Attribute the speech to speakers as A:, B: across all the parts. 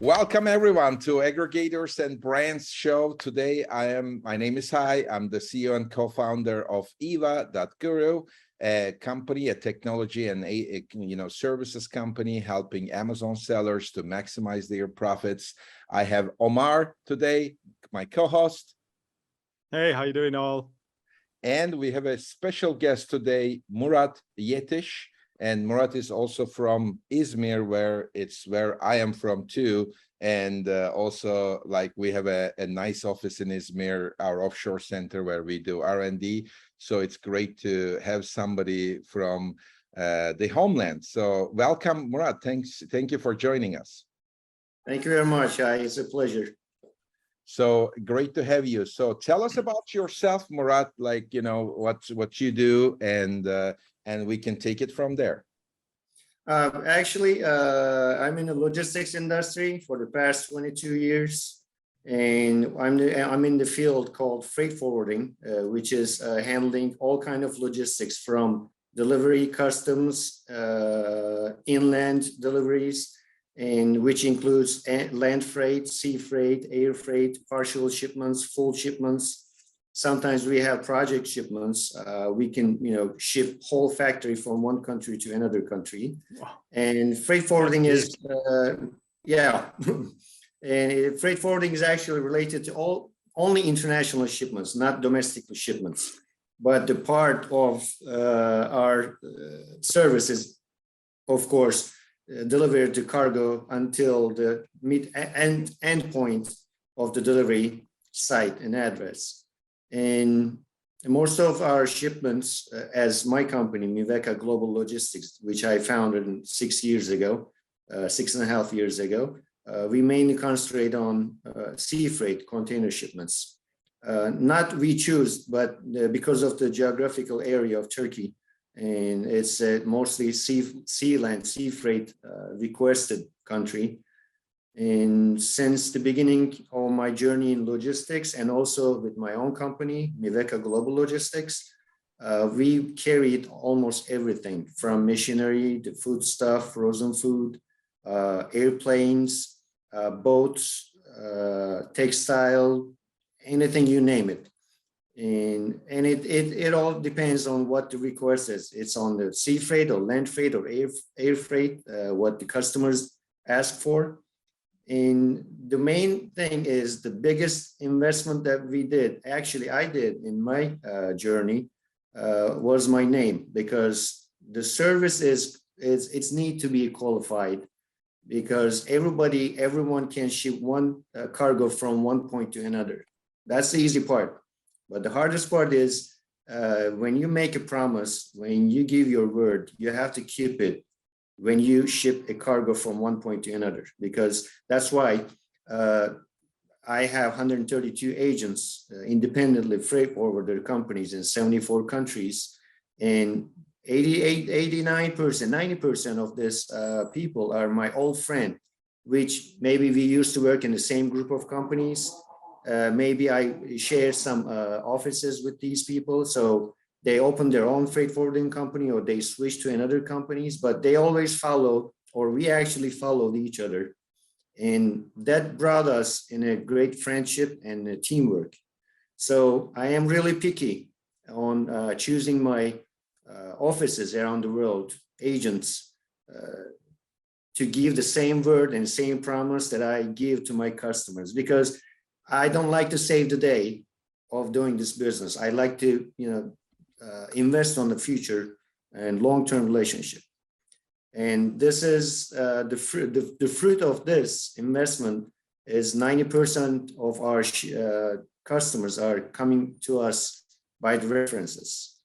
A: Welcome everyone to Aggregators and Brands show. Today my name is Hai. I'm the CEO and co-founder of Eva.Guru, a company, a technology and services company helping Amazon sellers to maximize their profits. I have Omar today, my co-host.
B: Hey, how you doing all?
A: And we have a special guest today, Murat Yetiş. And Murat is also from Izmir, where I am from too. And also, like, we have a nice office in Izmir, our offshore center where we do R&D. So it's great to have somebody from the homeland. So welcome, Murat. Thank you for joining us.
C: Thank you very much. It's a pleasure.
A: So great to have you. So tell us about yourself, Murat, like, what you do, and we can take it from there.
C: Actually, I'm in the logistics industry for the past 22 years, and I'm in the field called freight forwarding, which is handling all kind of logistics from delivery, customs, inland deliveries, and which includes land freight, sea freight, air freight, partial shipments, full shipments. Sometimes we have project shipments. We can, ship whole factory from one country to another country.
B: Wow.
C: And freight forwarding is, and freight forwarding is actually related to only international shipments, not domestic shipments. But the part of our service is, of course, deliver the cargo until the end point of the delivery site and address. And most of our shipments, as my company, Miveka Global Logistics, which I founded 6 years ago, 6.5 years ago, we mainly concentrate on sea freight container shipments. Not we choose, but because of the geographical area of Turkey, and it's mostly sea freight requested country. And since the beginning of my journey in logistics, and also with my own company, Miveka Global Logistics, we carried almost everything from machinery to food stuff, frozen food, airplanes, boats, textile, anything you name it. And it all depends on what the request is. It's on the sea freight or land freight or air freight, what the customers ask for. And the main thing is the biggest investment that we did, actually I did in my journey, was my name, because the service it's need to be qualified, because everyone can ship one cargo from one point to another. That's the easy part. But the hardest part is when you make a promise, when you give your word, you have to keep it when you ship a cargo from one point to another, because that's why I have 132 agents, independently freight forwarder companies in 74 countries, and 89%, 90% of these people are my old friend, which maybe we used to work in the same group of companies. Maybe I share some offices with these people, so they open their own freight forwarding company or they switch to another companies, but they always follow, or we actually followed each other. And that brought us in a great friendship and teamwork. So I am really picky on choosing my offices around the world, agents, to give the same word and same promise that I give to my customers, because I don't like to save the day of doing this business. I like to, invest on the future and long-term relationship. And this is the fruit of this investment is 90% of our customers are coming to us by the references.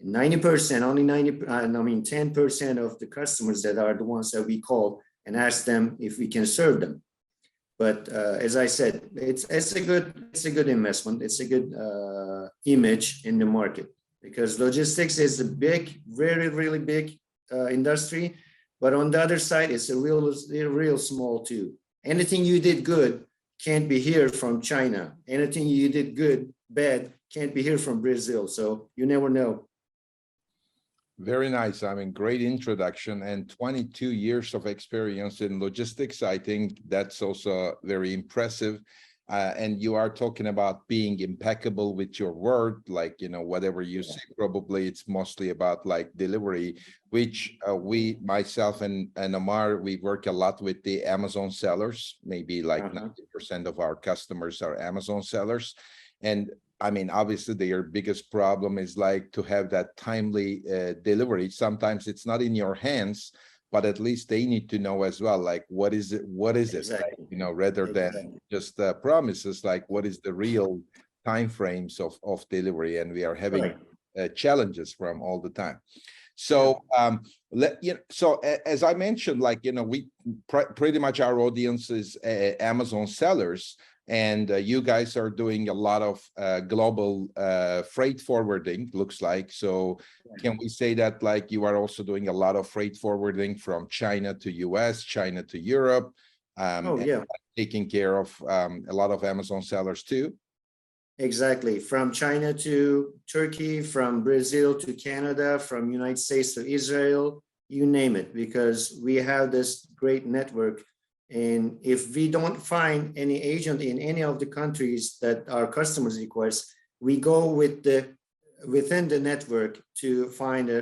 C: 90%, only 10% of the customers that are the ones that we call and ask them if we can serve them. But as I said, it's a good investment. It's a good image in the market, because logistics is a big, very, really big industry. But on the other side, it's a real small too. Anything you did good can't be here from China. Anything you did bad can't be here from Brazil. So you never know.
A: Very nice. I mean, great introduction, and 22 years of experience in logistics. I think that's also very impressive. And you are talking about being impeccable with your word, like, you know, whatever you say, probably it's mostly about like delivery, which we, myself and Omar, we work a lot with the Amazon sellers. Maybe like 90% of our customers are Amazon sellers. And I mean, obviously their biggest problem is like to have that timely delivery. Sometimes it's not in your hands, but at least they need to know as well, like, what is it,
C: Exactly.
A: like, you know, rather than just promises, like what is the real time frames of delivery. And we are having challenges from all the time. So as I mentioned, like, you know, we pretty much our audience is Amazon sellers. And you guys are doing a lot of global freight forwarding, looks like. So can we say that like you are also doing a lot of freight forwarding from China to US, China to Europe, taking care of a lot of Amazon sellers too?
C: Exactly. From China to Turkey, from Brazil to Canada, from United States to Israel, you name it, because we have this great network. And if we don't find any agent in any of the countries that our customers request, we go with within the network to find a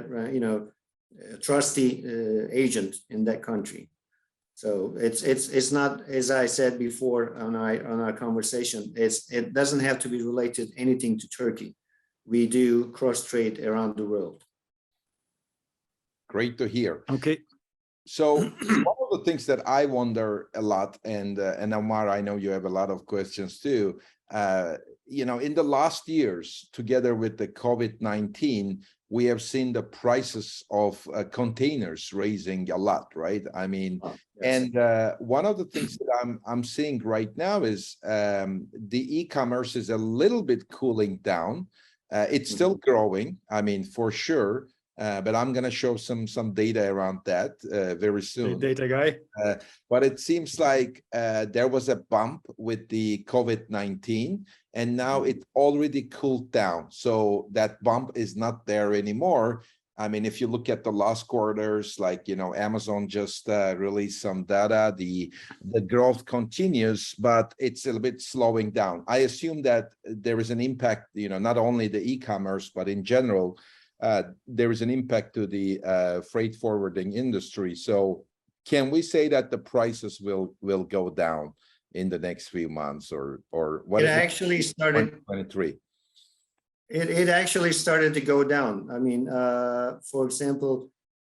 C: a trusty agent in that country. So it's not, as I said before on our conversation, it doesn't have to be related anything to Turkey. We do cross trade around the world.
A: Great to hear.
B: Okay.
A: So one of the things that I wonder a lot, and Omar, I know you have a lot of questions too. You know, in the last years, together with the COVID-19, we have seen the prices of containers raising a lot, right? I mean, and one of the things that I'm seeing right now is the e-commerce is a little bit cooling down. It's still growing, I mean, for sure. But I'm going to show some data around that very soon.
B: Data guy.
A: But it seems like there was a bump with the COVID-19, and now it already cooled down. So that bump is not there anymore. I mean, if you look at the last quarters, like, you know, Amazon just released some data, the growth continues, but it's a little bit slowing down. I assume that there is an impact, you know, not only the e-commerce, but in general, there is an impact to the freight forwarding industry. So can we say that the prices will go down in the next few months, or what?
C: It actually started
A: 2023.
C: It actually started to go down. I mean, for example,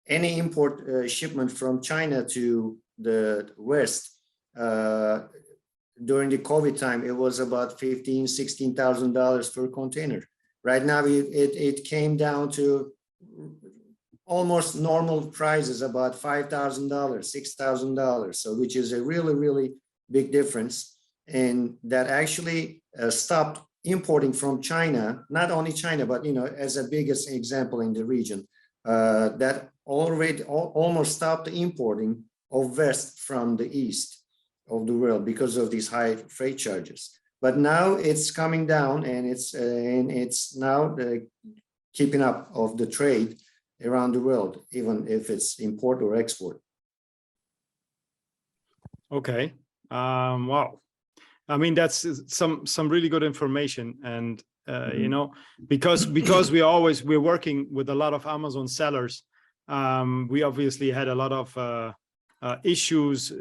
C: any import shipment from China to the West during the COVID time, it was about $15,000, $16,000 per container. Right now, it came down to almost normal prices, about $5,000, $6,000. So, which is a really, really big difference. And that actually stopped importing from China, not only China, but, you know, as a biggest example in the region, that already almost stopped importing of West from the East of the world because of these high freight charges. But now it's coming down, and it's now keeping up of the trade around the world, even if it's import or export.
B: Okay. Wow. I mean, that's some really good information, and you know, because we're working with a lot of Amazon sellers. We obviously had a lot of issues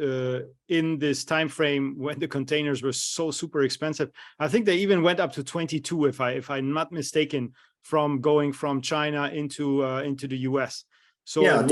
B: in this time frame when the containers were so super expensive. I think they even went up to 22, if I'm not mistaken, from going from China into the US. So yeah,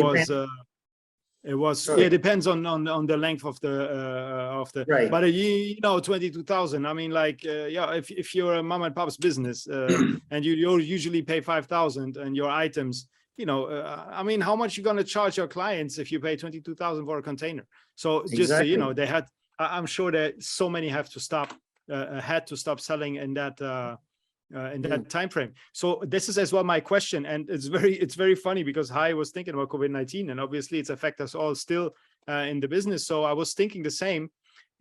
B: it was it depends on the length of the
C: right.
B: But you know, 22,000. I mean, like yeah, if you're a mom and pop's business and you usually pay 5,000 and your items, you know, I mean, how much you going to charge your clients if you pay 22,000 for a container? So just you know, they had, I'm sure that so many had to stop selling in that time frame. So this is as well my question, and it's very funny because I was thinking about COVID-19, and obviously it's affected us all still in the business. So I was thinking the same,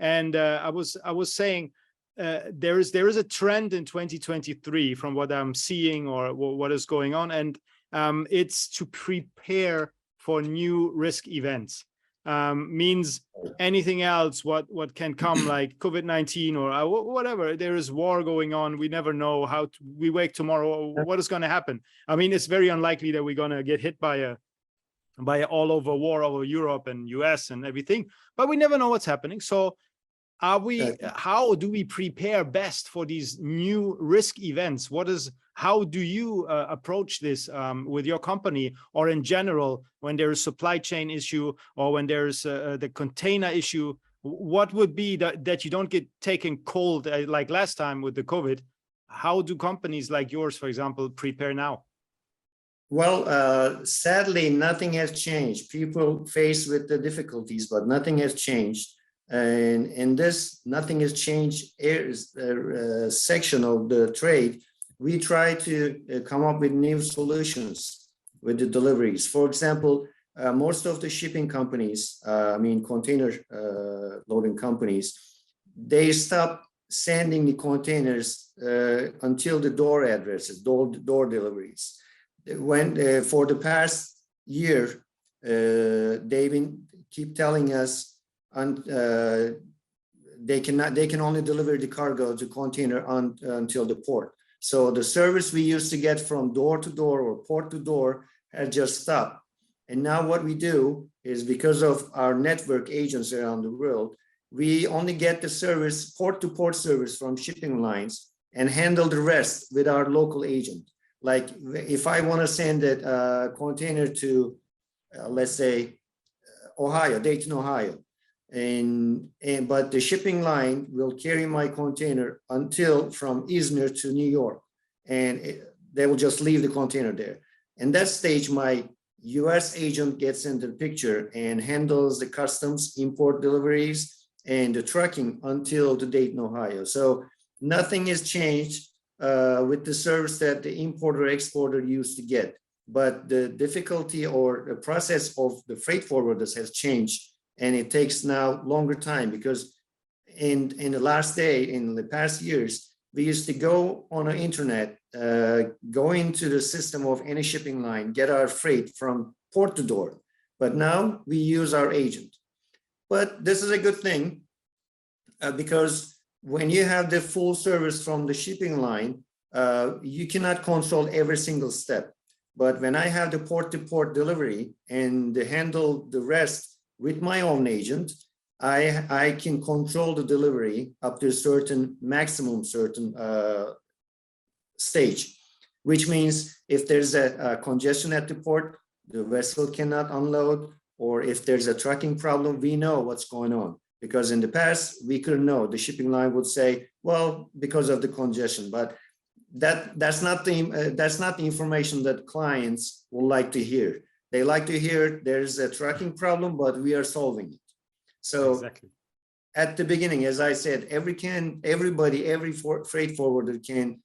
B: and I was saying there is a trend in 2023 from what I'm seeing or what is going on, and it's to prepare for new risk events. Means anything else what can come, like COVID-19 or whatever. There is war going on. We never know we wake tomorrow, what is going to happen. I mean, it's very unlikely that we're going to get hit by a all over war over Europe and US and everything, but we never know what's happening. So how do we prepare best for these new risk events? How do you approach this with your company, or in general, when there is supply chain issue, or when there's the container issue? What would be that you don't get taken cold like last time with the COVID? How do companies like yours, for example, prepare now?
C: Well, sadly, nothing has changed. People face with the difficulties, but nothing has changed. And in this nothing has changed section of the trade, we try to come up with new solutions with the deliveries. For example, most of the shipping companies, container loading companies, they stop sending the containers until the door addresses, door deliveries. When for the past year, they've keep telling us they can only deliver the cargo, the container until the port. So the service we used to get from door to door or port to door has just stopped. And now what we do is, because of our network agents around the world, we only get the service, port to port service from shipping lines, and handle the rest with our local agent. Like if I want to send a container to, let's say, Ohio, Dayton, Ohio, but the shipping line will carry my container until from Izmir to New York, and they will just leave the container there. And that stage, my US agent gets into the picture and handles the customs, import deliveries, and the trucking until the Dayton, Ohio. So nothing has changed with the service that the importer exporter used to get, but the difficulty or the process of the freight forwarders has changed. And it takes now longer time, because in the past years, we used to go on the internet, go into the system of any shipping line, get our freight from port to door. But now we use our agent. But this is a good thing because when you have the full service from the shipping line, you cannot control every single step. But when I have the port to port delivery and handle the rest with my own agent, I can control the delivery up to a certain stage, which means if there's a congestion at the port, the vessel cannot unload, or if there's a trucking problem, we know what's going on. Because in the past, we couldn't know. The shipping line would say, well, because of the congestion, but that's not the information that clients would like to hear. They like to hear there's a trucking problem, but we are solving it. So exactly. At the beginning, as I said, every freight forwarder can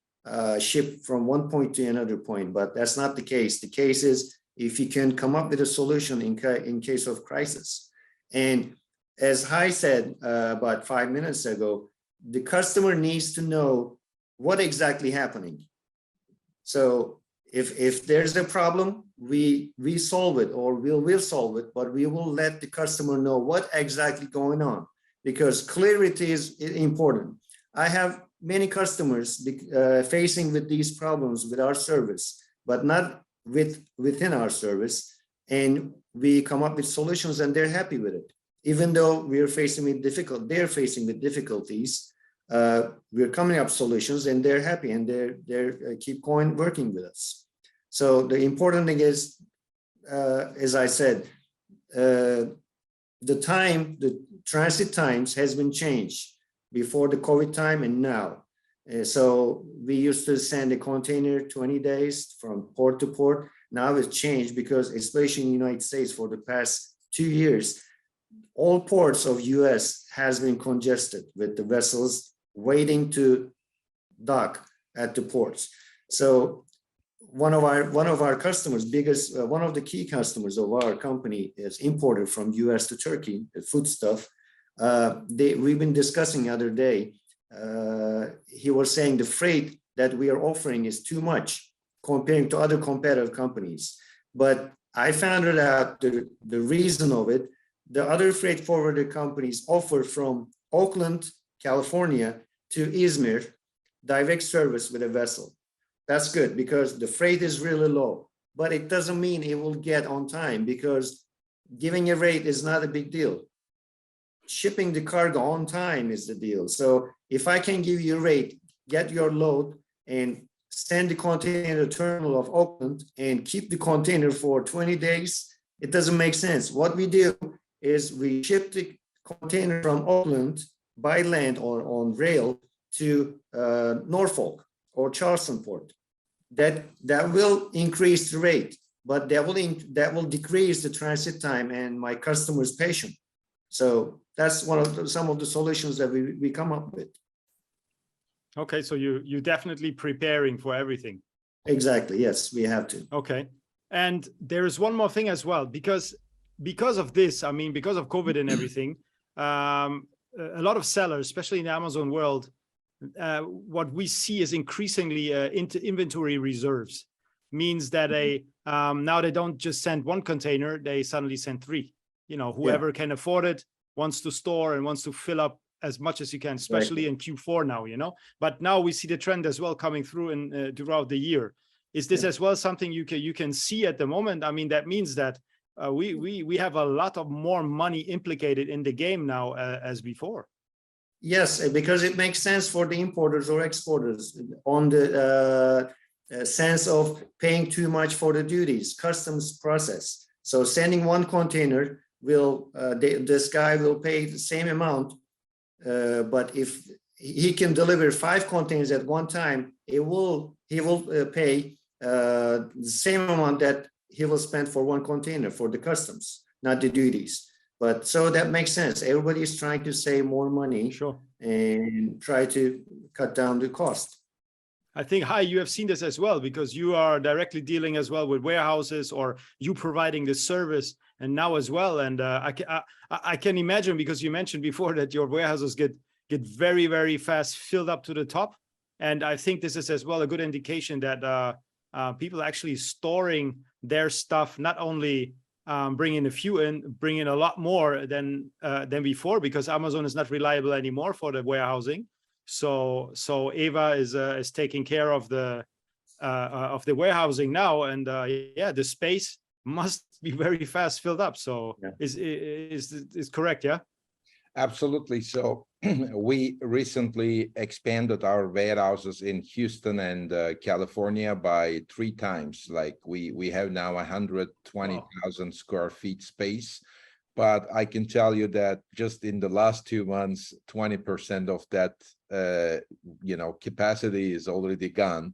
C: ship from one point to another point, but that's not the case. The case is if you can come up with a solution in case of crisis. And as Hai said about 5 minutes ago, the customer needs to know what exactly happening. So if there's a problem, we solve it, or we'll solve it, but we will let the customer know what exactly going on, because clarity is important. I have many customers facing with these problems with our service, but not within our service, and we come up with solutions and they're happy with it. Even though they're facing with difficulties, we're coming up solutions and they're happy and they're keep going working with us. So the important thing is, as I said, the transit times has been changed before the COVID time and now. So we used to send a container 20 days from port to port. Now it's changed because, especially in the United States, for the past 2 years, all ports of US has been congested with the vessels waiting to dock at the ports. So one of our customers, one of the key customers of our company is imported from US to Turkey, the foodstuff. We've been discussing the other day. He was saying the freight that we are offering is too much. comparing to other competitive companies. But I found it out the reason of it. The other freight forwarder companies offer from Oakland, California to Izmir direct service with a vessel. That's good because the freight is really low, but it doesn't mean it will get on time because giving a rate is not a big deal. Shipping the cargo on time is the deal. So if I can give you a rate, get your load and send the container to the terminal of Oakland and keep the container for 20 days, it doesn't make sense. What we do is we ship the container from Oakland by land or on rail to Norfolk or Charleston port. That will increase the rate, but that will decrease the transit time and my customer's patience. So that's some of the solutions that we come up with.
B: Okay, so you're definitely preparing for everything.
C: Exactly. Yes, we have to.
B: Okay, and there is one more thing as well, because of this, I mean, because of COVID and everything, a lot of sellers, especially in the Amazon world, what we see is increasingly into inventory reserves. Means that now they don't just send one container, they suddenly send 3. You know, whoever can afford it wants to store and wants to fill up as much as you can, especially in Q4 now, you know. But now we see the trend as well coming through in throughout the year. Is this as well something you can see at the moment? I mean, that means that we have a lot of more money implicated in the game now as before.
C: Yes, because it makes sense for the importers or exporters on the sense of paying too much for the duties, customs process. So sending one container will, this guy will pay the same amount, but if he can deliver 5 containers at one time, he will pay the same amount that he will spend for one container for the customs, not the duties. But so that makes sense. Everybody is trying to save more money,
B: sure,
C: and try to cut down the cost.
B: I think, Hai, you have seen this as well, because you are directly dealing as well with warehouses, or you providing the service, and now as well. And I can imagine, because you mentioned before that your warehouses get very, very fast filled up to the top. And I think this is as well a good indication that people are actually storing their stuff, not only bringing a few in, bringing a lot more than before, because Amazon is not reliable anymore for the warehousing. So Eva is taking care of the warehousing now, and yeah, the space must be very fast filled up. So is correct? Yeah,
A: absolutely. So we recently expanded our warehouses in Houston and California by 3 times. Like we have now 120,000 square feet space. But I can tell you that just in the last 2 months, 20% of that capacity is already gone,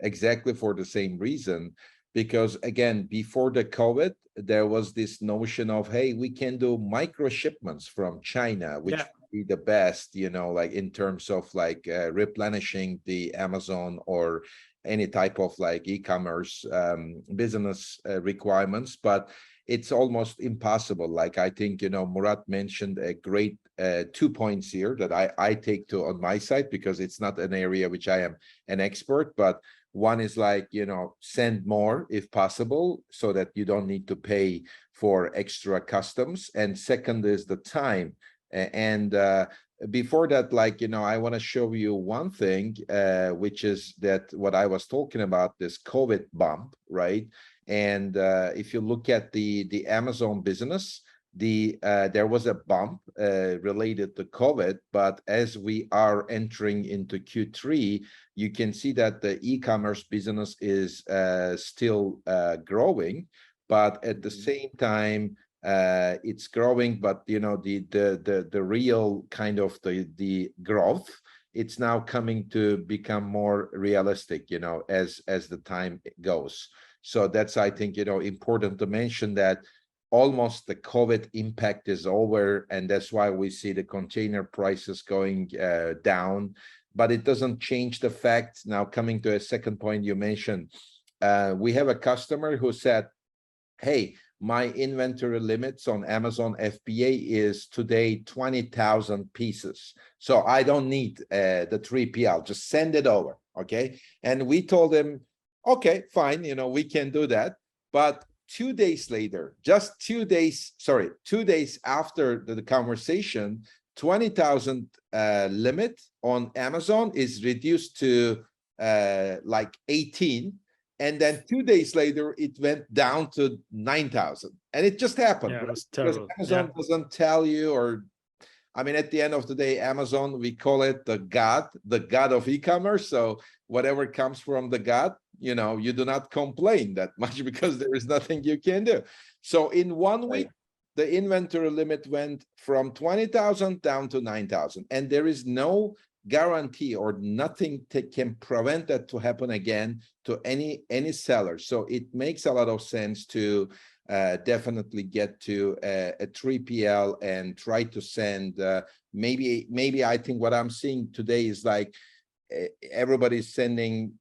A: exactly for the same reason. Because again, before the COVID, there was this notion of, hey, we can do micro shipments from China, which would be the best, like in terms of like replenishing the Amazon or any type of like e-commerce business requirements. But it's almost impossible. Like I think, Murat mentioned a great 2 points here that I take to on my side, because it's not an area which I am an expert, but one is like, send more if possible, so that you don't need to pay for extra customs. And second is the time. And before that, like, I want to show you one thing, which is that what I was talking about, this COVID bump, right? And if you look at the Amazon business, there was a bump related to COVID, but as we are entering into Q3, you can see that the e-commerce business is still growing, but at the same time, it's growing, but the real kind of the growth, it's now coming to become more realistic, as the time goes. So that's, I think, important to mention that almost the COVID impact is over, and that's why we see the container prices going down. But it doesn't change the fact. Now, coming to a second point you mentioned, we have a customer who said, hey, my inventory limits on Amazon FBA is today 20,000 pieces. So I don't need the 3PL, just send it over, okay? And we told him, Okay, fine, we can do that. But 2 days later, just 2 days, sorry, 2 days after the conversation, 20,000 limit on Amazon is reduced to like 18. And then 2 days later, it went down to 9,000. And it just happened.
B: Yeah, it
A: right?
B: was
A: Because
B: terrible.
A: Amazon doesn't tell you, or I mean, at the end of the day, Amazon, we call it the god of e-commerce. So whatever comes from the god, you do not complain that much because there is nothing you can do. So in 1 week, the inventory limit went from 20,000 down to 9,000. And there is no guarantee or nothing can prevent that to happen again to any seller. So it makes a lot of sense to definitely get to a 3PL and try to send maybe I think what I'm seeing today is like everybody's sending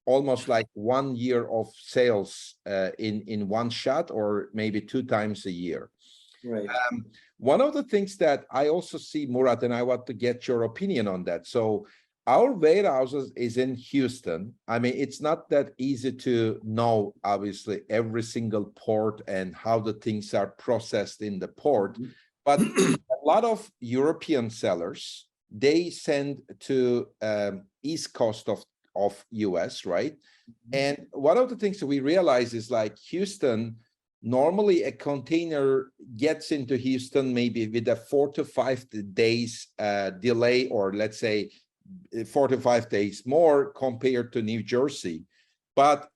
A: almost like 1 year of sales in one shot, or maybe 2 times a year.
C: Right.
A: One of the things that I also see, Murat, and I want to get your opinion on that. So our warehouses is in Houston. I mean, it's not that easy to know, obviously, every single port and how the things are processed in the port. But a lot of European sellers, they send to East Coast of US, right? And one of the things that we realize is like Houston, normally a container gets into Houston maybe with a 4 to 5 days delay, or let's say 4 to 5 days more compared to New Jersey. But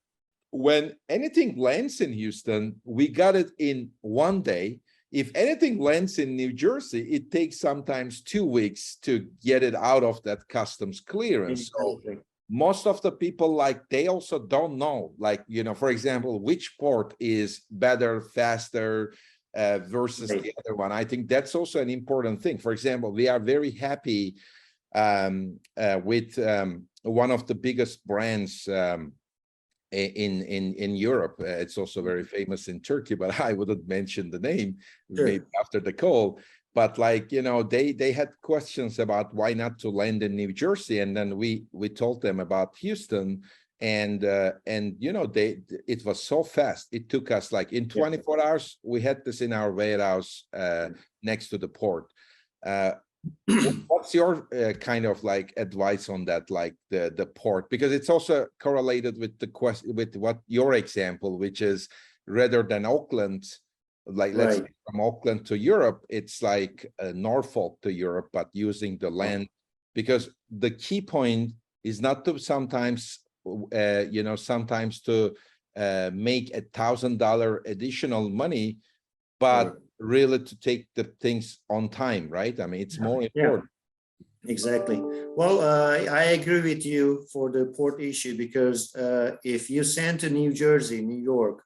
A: when anything lands in Houston, we got it in 1 day. If anything lands in New Jersey, it takes sometimes 2 weeks to get it out of that customs clearance. So most of the people, like, they also don't know, like, for example, which port is better, faster versus the other one. I think that's also an important thing. For example, we are very happy with one of the biggest brands in Europe. It's also very famous in Turkey, but I wouldn't mention the name. Sure. Maybe after the call. But like, they had questions about why not to land in New Jersey, and then we told them about Houston, and it was so fast. It took us like in 24 hours we had this in our warehouse next to the port. What's your kind of like advice on that, like the port, because it's also correlated with the question with what your example, which is rather than Oakland, like let's say from Auckland to Europe, it's like Norfolk to Europe, but using the land, because the key point is not to sometimes sometimes to make $1,000 additional money, but really to take the things on time, right? I mean, it's more important.
C: Exactly. Well, I agree with you for the port issue, because if you send to New Jersey, New York,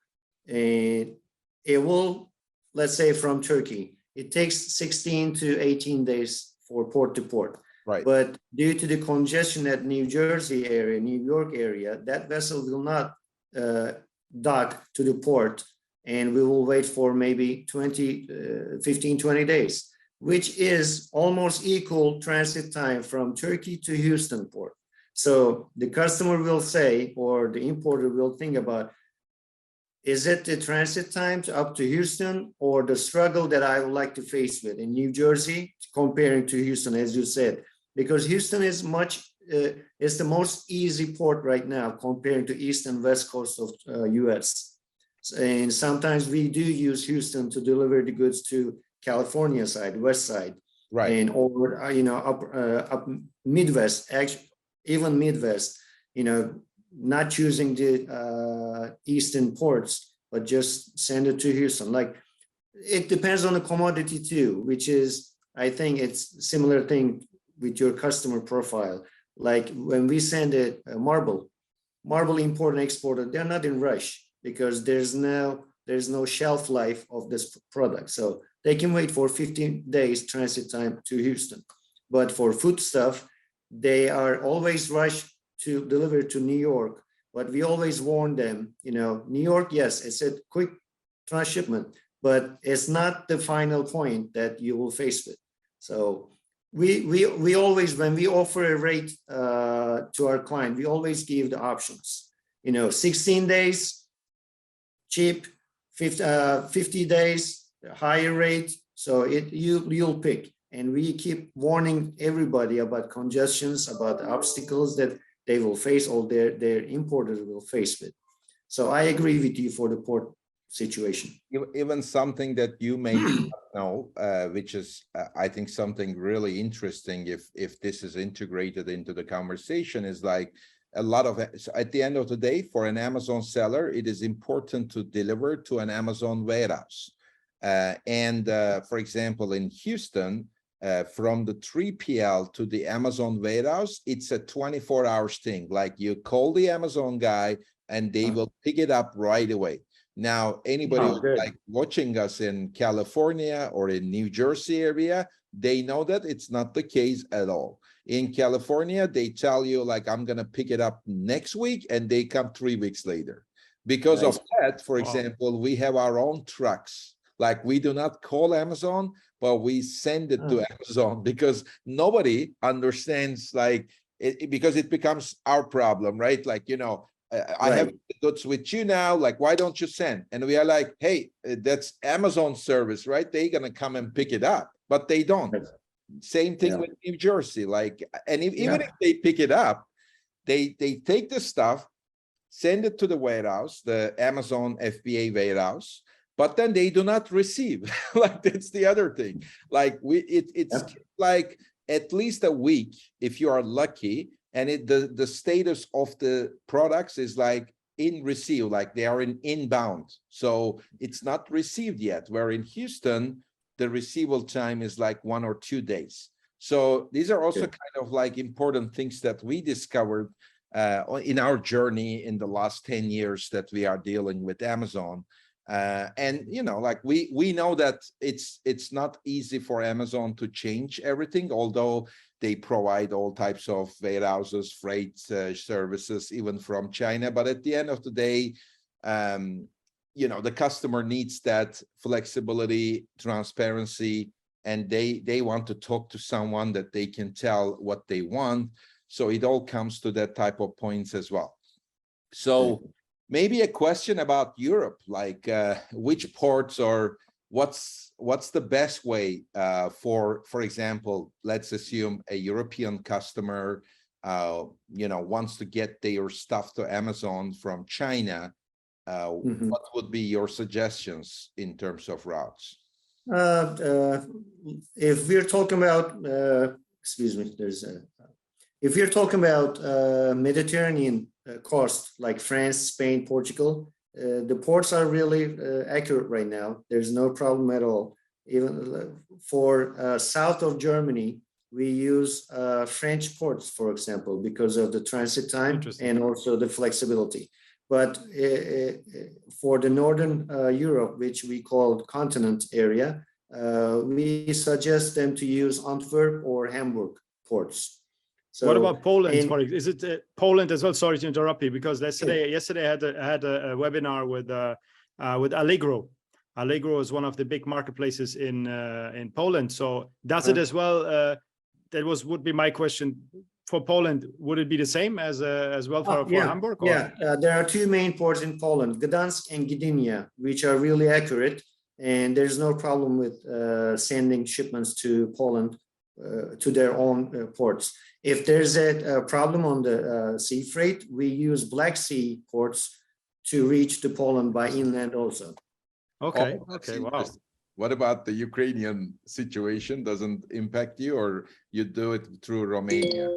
C: it will, let's say from Turkey, it takes 16 to 18 days for port to port.
A: Right.
C: But due to the congestion at New Jersey area, New York area, that vessel will not dock to the port, and we will wait for maybe 15, 20 days, which is almost equal transit time from Turkey to Houston port. So the customer will say, or the importer will think about, is it the transit time up to Houston, or the struggle that I would like to face with in New Jersey comparing to Houston, as you said, because Houston is is the most easy port right now comparing to east and west coast of US. And sometimes we do use Houston to deliver the goods to California side, west side,
A: right,
C: and over up Midwest, actually even Midwest, not choosing the eastern ports, but just send it to Houston. Like, it depends on the commodity too, which is, I think it's similar thing with your customer profile. Like when we send it marble import and exporter, they're not in rush because there's no shelf life of this product. So they can wait for 15 days transit time to Houston. But for food stuff, they are always rushed to deliver to New York. But we always warn them, New York, yes, it's a quick transshipment, but it's not the final point that you will face with. So we always, when we offer a rate to our client, we always give the options. 16 days, cheap, 50 days, higher rate. So you'll pick. And we keep warning everybody about congestions, about obstacles that they will face, or their importers will face with. So I agree with you for the port situation.
A: Even something that you may not know, which is, I think, something really interesting if this is integrated into the conversation, is like a lot of, so at the end of the day, for an Amazon seller, it is important to deliver to an Amazon warehouse. For example, in Houston, from the 3PL to the Amazon warehouse, it's a 24 hours thing. Like you call the Amazon guy and they will pick it up right away. Now, anybody like watching us in California or in New Jersey area, they know that it's not the case at all. In California, they tell you like, I'm going to pick it up next week, and they come 3 weeks later. Because of that, for example, we have our own trucks. Like we do not call Amazon, but we send it to Amazon, because nobody understands, like, because it becomes our problem, right? Like, I have the goods with you now, like, why don't you send? And we are like, hey, that's Amazon service, right? They're going to come and pick it up, but they don't. Same thing with New Jersey. Like, and even if they pick it up, they take the stuff, send it to the warehouse, the Amazon FBA warehouse, but then they do not receive. Like, that's the other thing. Like it's like at least a week, if you are lucky, and the status of the products is like in receive, like they are in inbound. So it's not received yet, where in Houston, the receival time is like 1 or 2 days. So these are also kind of like important things that we discovered in our journey in the last 10 years that we are dealing with Amazon. And like we know that it's not easy for Amazon to change everything, although they provide all types of warehouses, freight services, even from China. But at the end of the day, the customer needs that flexibility, transparency, and they want to talk to someone that they can tell what they want. So it all comes to that type of points as well. So maybe a question about Europe, like which ports, or what's the best way for example, let's assume a European customer wants to get their stuff to Amazon from China. What would be your suggestions in terms of routes?
C: If we're talking about if you're talking about Mediterranean coast, like France, Spain, Portugal, the ports are really accurate right now. There's no problem at all. Even for south of Germany, we use French ports, for example, because of the transit time and also the flexibility. But for the Northern Europe, which we call continent area, we suggest them to use Antwerp or Hamburg ports. So,
B: what about Poland? Is it Poland as well? Sorry to interrupt you, because yesterday I had a webinar with Allegro. Allegro is one of the big marketplaces in Poland. So does it as well? Would be my question for Poland. Would it be the same as well for Hamburg? Or?
C: Yeah, there are 2 main ports in Poland, Gdansk and Gdynia, which are really accurate, and there's no problem with sending shipments to Poland to their own ports. If there's a problem on the sea freight, we use Black Sea ports to reach to Poland by inland also.
B: Okay, wow.
A: What about the Ukrainian situation? Doesn't impact you, or you do it through Romania?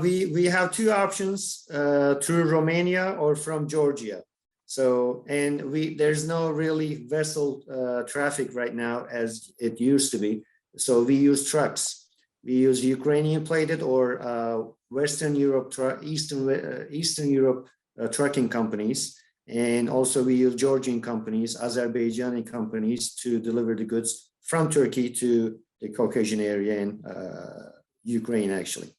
C: We have 2 options, through Romania or from Georgia. So, and there's no really vessel traffic right now as it used to be. So we use trucks. We use Ukrainian plated or Western Europe, Eastern Europe trucking companies. And also we use Georgian companies, Azerbaijani companies to deliver the goods from Turkey to the Caucasian area and Ukraine, actually.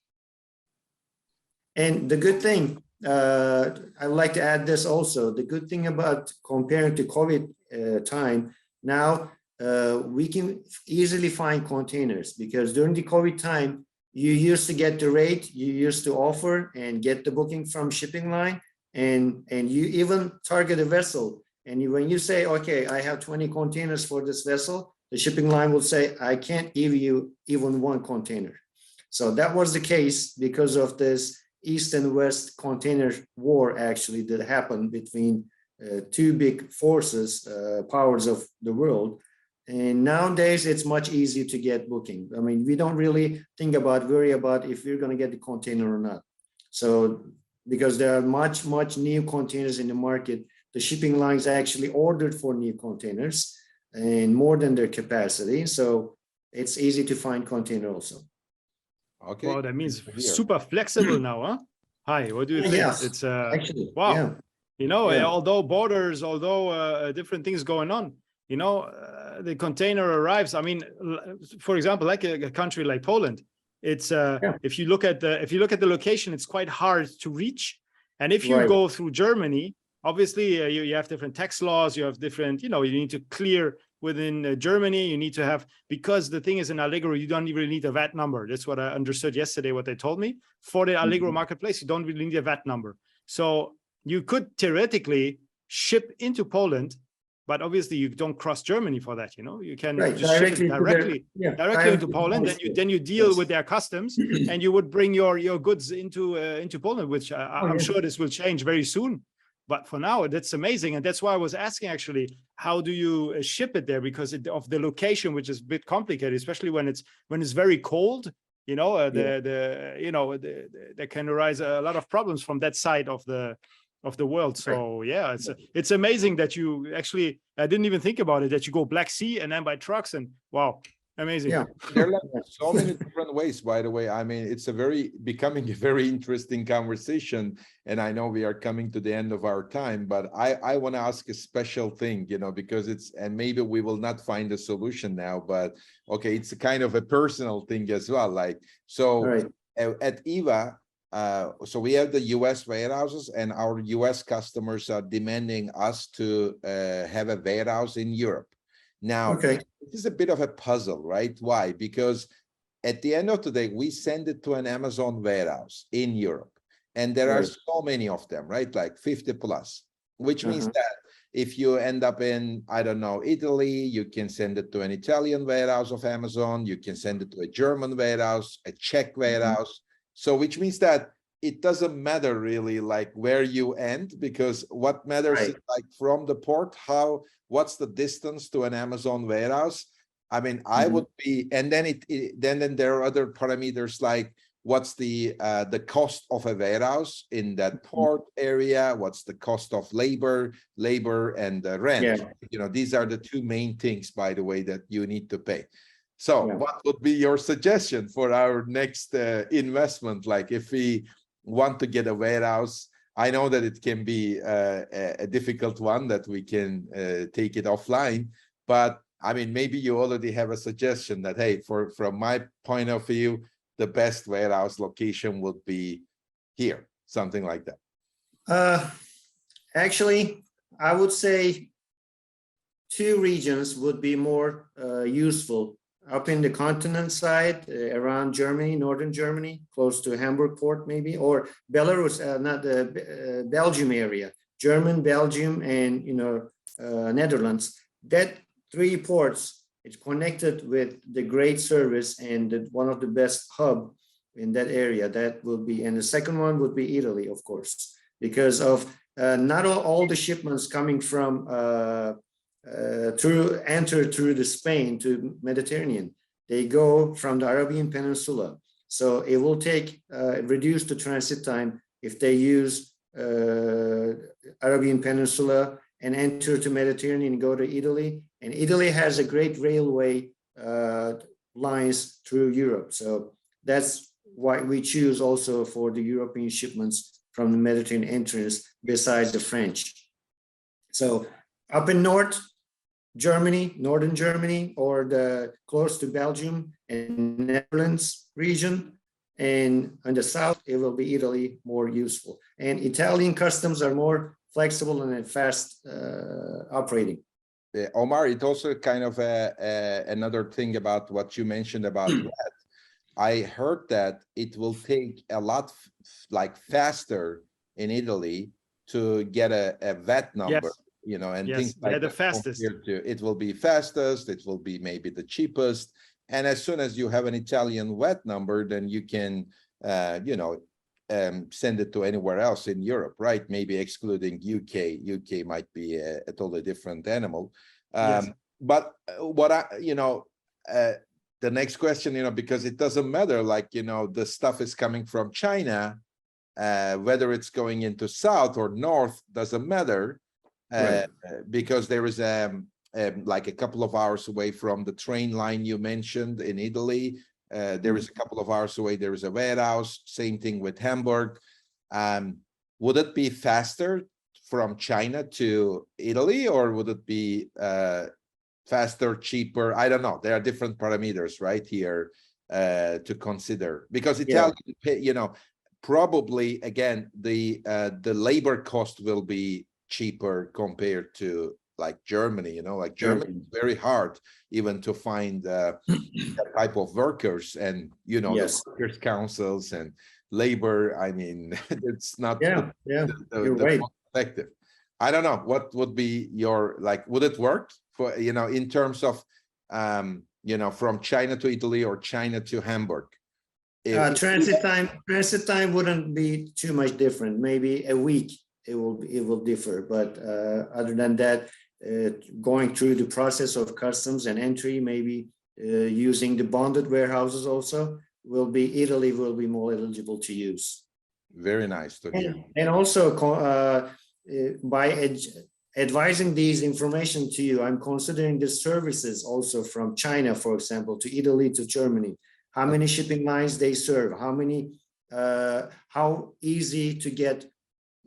C: And the good thing, I would like to add this also, the good thing about comparing to COVID time, now we can easily find containers, because during the COVID time, you used to get the rate, you used to offer and get the booking from shipping line, and you even target a vessel. And when you say, okay, I have 20 containers for this vessel, the shipping line will say, I can't give you even one container. So that was the case because of this East and West container war actually that happened between two big forces, powers of the world. And nowadays it's much easier to get booking. I mean, we don't really worry about if we're going to get the container or not. So because there are much new containers in the market, the shipping lines actually ordered for new containers and more than their capacity. So it's easy to find container also.
A: Okay.
B: Wow, that means super flexible now, huh? Hi, what do you think?
C: Yes,
B: It's
C: actually,
B: wow.
C: yeah.
B: You know,
C: Yeah.
B: although borders, although different things going on, you know, the container arrives. I mean, for example, like a country like Poland, it's if you look at the location, it's quite hard to reach. And if you go through Germany, obviously you have different tax laws, you have different, you know, you need to clear within Germany, you need to have, because the thing is in Allegro, you don't really need a VAT number. That's what I understood yesterday, what they told me. For the Allegro marketplace, you don't really need a VAT number. So you could theoretically ship into Poland, but obviously you don't cross Germany for that. You know, you can just ship it directly into Poland. Then you deal with their customs, and you would bring your goods into Poland, which I'm sure this will change very soon. But for now, that's amazing, and that's why I was asking actually, how do you ship it there? Because of the location, which is a bit complicated, especially when it's very cold. You know, there can arise a lot of problems from that side of the world. So yeah, it's amazing that you actually, I didn't even think about it, that you go Black Sea and then by trucks, and wow, amazing.
A: Yeah, there are like so many different ways, by the way. I mean, it's becoming a very interesting conversation, and I know we are coming to the end of our time, but I want to ask a special thing, you know, because and maybe we will not find a solution now, but okay, it's a kind of a personal thing as well. Like, so at EVA, so we have the US warehouses, and our US customers are demanding us to have a warehouse in Europe. Now, this is a bit of a puzzle, right? Why? Because at the end of the day, we send it to an Amazon warehouse in Europe, and there are so many of them, right? Like 50 plus, which means that if you end up in, I don't know, Italy, you can send it to an Italian warehouse of Amazon, you can send it to a German warehouse, a Czech warehouse. So which means that it doesn't matter really like where you end, because what matters is like from the port, what's the distance to an Amazon warehouse. I mean, I would be, and then then there are other parameters like what's the cost of a warehouse in that port area, what's the cost of labor and rent. You know, these are the two main things, by the way, that you need to pay. So what would be your suggestion for our next investment? Like if we want to get a warehouse, I know that it can be a difficult one, that we can take it offline, but I mean, maybe you already have a suggestion that, hey, from my point of view, the best warehouse location would be here, something like that.
C: Actually, I would say two regions would be more useful. Up in the continent side, around Germany, northern Germany, close to Hamburg port maybe, or Belarus, not the Belgium area, German, Belgium, and Netherlands. That three ports, it's connected with the great service and one of the best hub in that area. That will be, and the second one would be Italy, of course, because of not all the shipments coming from enter through the Spain to Mediterranean. They go from the Arabian Peninsula. So it will reduce the transit time if they use Arabian Peninsula and enter to Mediterranean and go to Italy. And Italy has a great railway lines through Europe. So that's why we choose also for the European shipments from the Mediterranean entrance besides the French. So up in north, Germany, northern Germany, or the close to Belgium and Netherlands region. And on the south, it will be Italy, more useful. And Italian customs are more flexible and fast operating.
A: Omar, it also kind of another thing about what you mentioned about that. I heard that it will take a lot like faster in Italy to get a VAT number,
B: Yes.
A: you know, and
B: Yes,
A: things
B: they're
A: like
B: the
A: that.
B: fastest.
A: It will be fastest, it will be maybe the cheapest. And as soon as you have an Italian VAT number, then you can, you know, send it to anywhere else in Europe, right? Maybe excluding UK. UK might be a totally different animal.
B: Yes.
A: But what the next question, you know, because it doesn't matter, like, you know, the stuff is coming from China, whether it's going into south or north, doesn't matter,
C: Right.
A: because there is like a couple of hours away from the train line you mentioned in Italy. There is a couple of hours away, there is a warehouse, same thing with Hamburg. Would it be faster from China to Italy, or would it be faster, cheaper? I don't know. There are different parameters right here to consider, because Italian, you know, probably again the labor cost will be cheaper compared to like Germany, you know, like Germany is very hard even to find that type of workers, and you know, the workers councils and labor, I mean, it's not
C: the right.
A: most effective. I don't know, what would be your, like, would it work for, you know, in terms of you know, from China to Italy or China to Hamburg?
C: Transit time wouldn't be too much different. Maybe a week it will differ, but other than that, going through the process of customs and entry, maybe using the bonded warehouses also, Italy will be more eligible to use.
A: Very nice to hear.
C: And also by advising these information to you, I'm considering the services also from China, for example, to Italy, to Germany. How many shipping lines they serve, how easy to get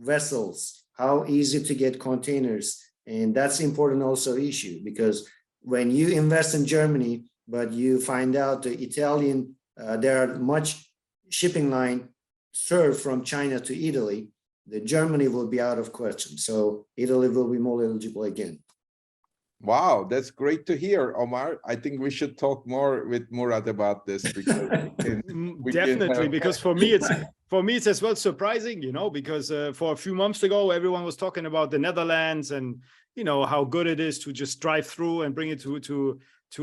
C: vessels, how easy to get containers. And that's important also issue, because when you invest in Germany, but you find out the Italian, there are much shipping line served from China to Italy, the Germany will be out of question. So Italy will be more eligible again.
A: Wow, that's great to hear, Omar. I think we should talk more with Murat about this, because
B: definitely, because for me it's as well surprising, you know, because for a few months ago everyone was talking about the Netherlands and, you know, how good it is to just drive through and bring it to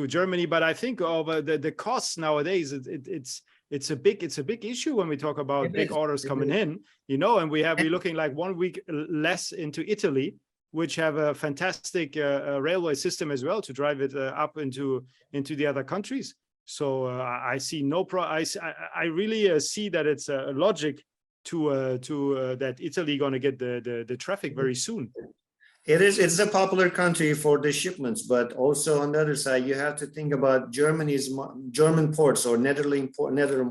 B: Germany. But I think over the costs nowadays, it's a big issue when we talk about big orders coming in, you know, and we're looking like 1 week less into Italy, which have a fantastic railway system as well to drive it up into the other countries. So I see I really see that it's a logic to that Italy going to get the traffic very soon.
C: It's a popular country for the shipments, but also on the other side, you have to think about German ports, or Netherlands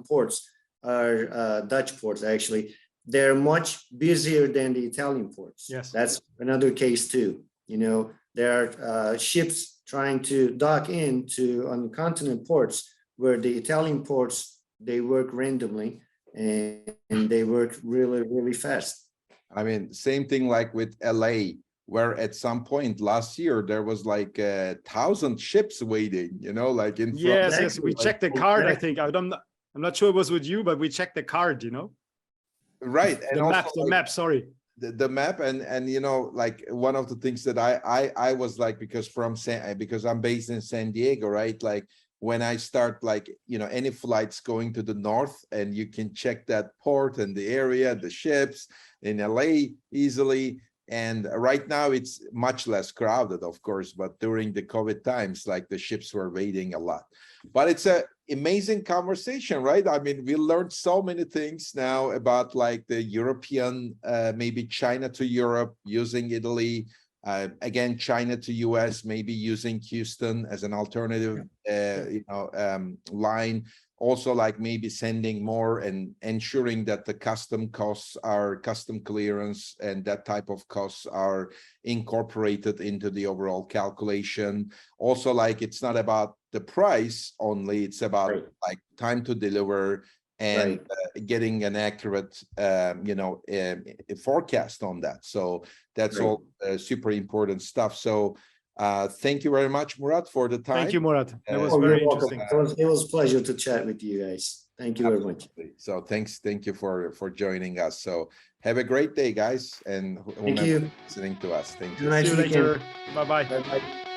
C: ports, are Dutch ports actually. They're much busier than the Italian ports.
B: Yes,
C: that's another case too. You know, there are ships trying to dock into on continent ports, where the Italian ports, they work randomly and they work really, really fast.
A: I mean, same thing like with LA, where at some point last year there was like 1,000 ships waiting, you know, like in front.
B: Yes, we checked the card. I think I'm not sure it was with you, but we checked the card, you know.
A: Right. And
B: the map, sorry.
A: The map, and you know, like one of the things that I was like, because I'm based in San Diego, right? Like when I start, like, you know, any flights going to the north, and you can check that port and the area, the ships in LA easily. And right now it's much less crowded, of course, but during the COVID times, like the ships were waiting a lot. But it's an amazing conversation, right? I mean, we learned so many things now about like the European, maybe China to Europe using Italy, again, China to US, maybe using Houston as an alternative, you know, line. Also, like maybe sending more and ensuring that the custom clearance and that type of costs are incorporated into the overall calculation. Also, like it's not about the price only, it's about like time to deliver and getting an accurate, you know, forecast on that. So that's all super important stuff. So thank you very much, Murat, for the time.
B: Thank you, Murat. It was very interesting.
C: It was a pleasure to chat with you guys. Thank you very much.
A: So thank you for joining us. So Have a great day, guys, and
C: Thank
A: whomever
C: you.
A: listening to us. Thank
C: Have a
A: you.
C: nice
B: See you
C: weekend.
B: later. Bye bye.
C: Bye-bye.